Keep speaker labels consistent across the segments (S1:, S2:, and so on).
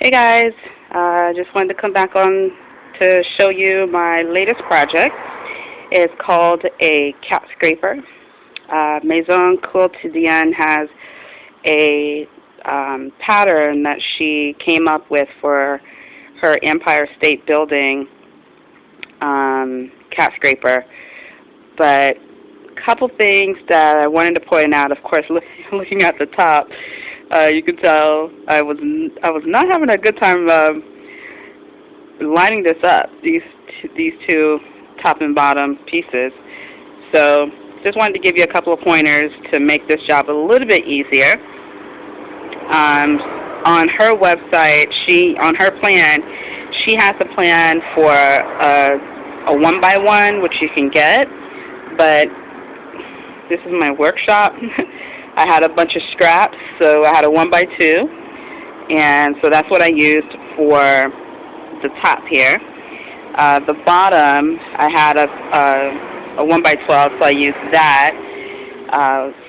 S1: Hey guys, just wanted to come back on to show you my latest project. It's called a Catscraper. Maison Quotidienne has a pattern that she came up with for her Empire State Building Catscraper. But a couple things that I wanted to point out, of course, looking at the top, you can tell I was not having a good time lining this up. These two top and bottom pieces. So just wanted to give you a couple of pointers to make this job a little bit easier. On her website, on her plan, she has a plan for a one by one, which you can get, but this is my workshop. I had a bunch of scraps, so I had a 1x2, and so that's what I used for the top here. The bottom, I had a 1x12, so I used that,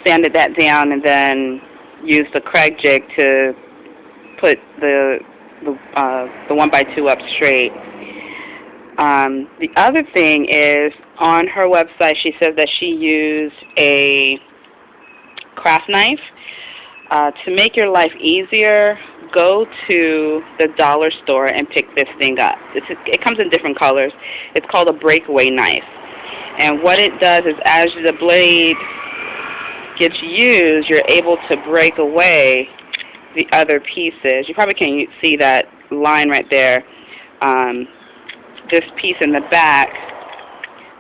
S1: sanded that down, and then used the Craig jig to put the 1x2 up straight. The other thing is, on her website, she says that she used a craft knife. To make your life easier, go to the dollar store and pick this thing up. It comes in different colors. It's called a breakaway knife. And what it does is, as the blade gets used, you're able to break away the other pieces. You probably can't see that line right there. This piece in the back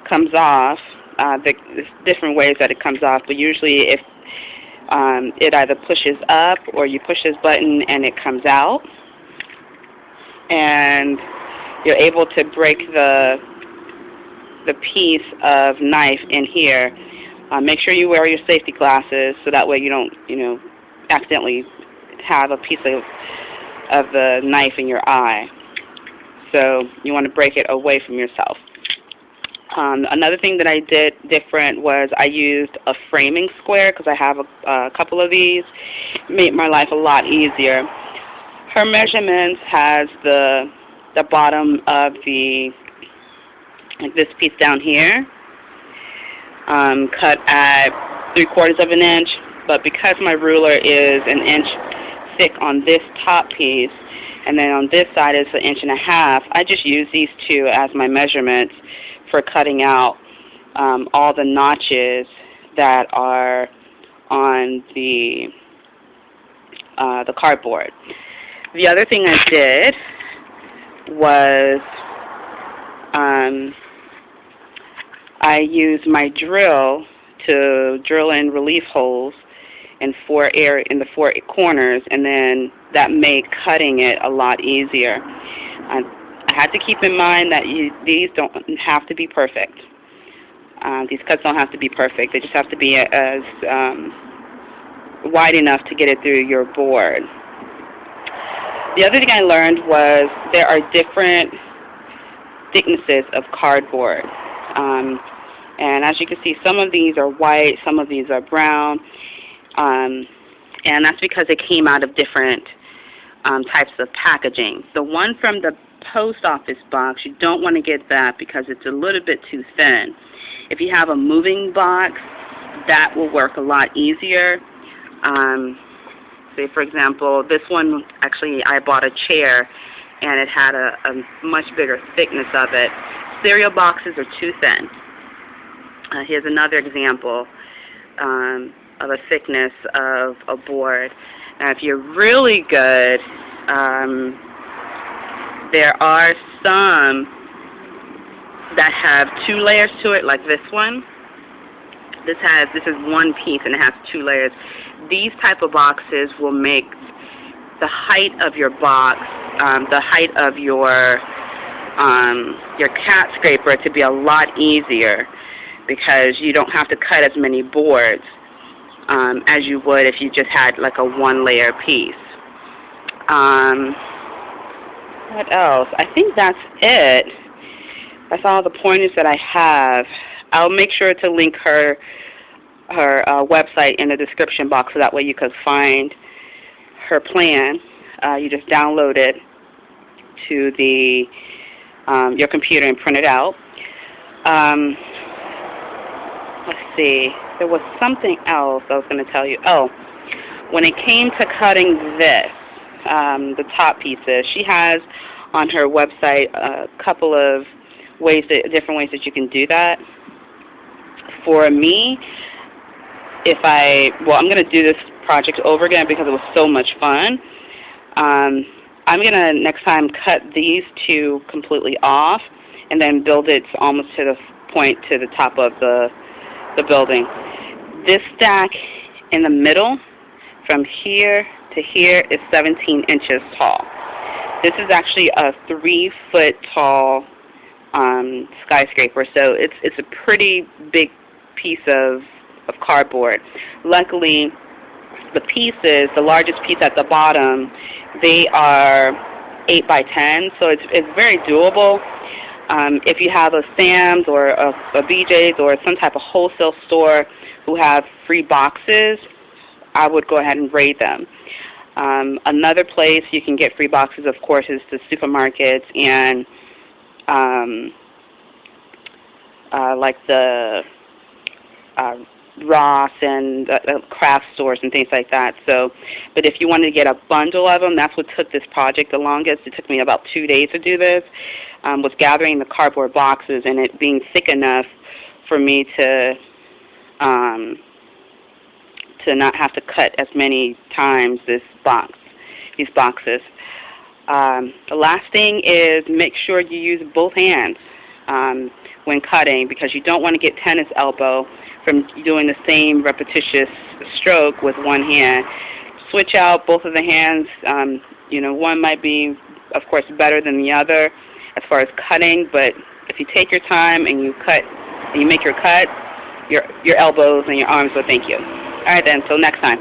S1: comes off. There's different ways that it comes off, but usually if it either pushes up or you push this button and it comes out, and you're able to break the piece of knife in here. Make sure you wear your safety glasses so that way you don't, accidentally have a piece of the knife in your eye. So you want to break it away from yourself. Another thing that I did different was I used a framing square because I have a couple of these. It made my life a lot easier. Her measurements has the bottom of this piece down here, cut at 3/4 of an inch, but because my ruler is an inch thick on this top piece, and then on this side is 1.5 inches, I just use these two as my measurements for cutting out all the notches that are on the cardboard. The other thing I did was I used my drill to drill in relief holes in the four corners, and then that made cutting it a lot easier. I had to keep in mind that these don't have to be perfect. These cuts don't have to be perfect. They just have to be as wide enough to get it through your board. The other thing I learned was there are different thicknesses of cardboard. And as you can see, some of these are white, some of these are brown. And that's because it came out of different types of packaging. The one from the post office box, you don't want to get that because it's a little bit too thin. If you have a moving box, that will work a lot easier. Say, for example, this one, actually, I bought a chair, and it had a much bigger thickness of it. Cereal boxes are too thin. Here's another example of a thickness of a board. Now, if you're really good, there are some that have 2 layers to it, like this one. This is one piece and it has 2 layers. These type of boxes will make the height of your box, the height of your cat scraper to be a lot easier because you don't have to cut as many boards as you would if you just had like a 1-layer piece. What else? I think that's it. That's all the pointers that I have. I'll make sure to link her website in the description box so that way you can find her plan. You just download it to the your computer and print it out. Let's see. There was something else I was going to tell you. Oh, when it came to cutting this, the top pieces, she has on her website a couple of different ways that you can do that. For me, I'm going to do this project over again because it was so much fun. I'm going to next time cut these two completely off and then build it almost to the point to the top of the building. This stack in the middle from here to here is 17 inches tall. This is actually a 3-foot tall skyscraper, so it's a pretty big piece of cardboard. Luckily, the largest piece at the bottom, they are 8 by 10, so it's very doable. If you have a Sam's or a BJ's or some type of wholesale store who have free boxes, I would go ahead and raid them. Another place you can get free boxes, of course, is the supermarkets and like the Ross and craft stores and things like that. So, but if you wanted to get a bundle of them, that's what took this project the longest. It took me about 2 days to do this. Was gathering the cardboard boxes and it being thick enough for me to not have to cut as many times these boxes. The last thing is make sure you use both hands when cutting, because you don't want to get tennis elbow from doing the same repetitious stroke with one hand. Switch out both of the hands. One might be, of course, better than the other as far as cutting, but if you take your time and you cut, and you make your cut, your elbows and your arms will thank you. All right then, until next time.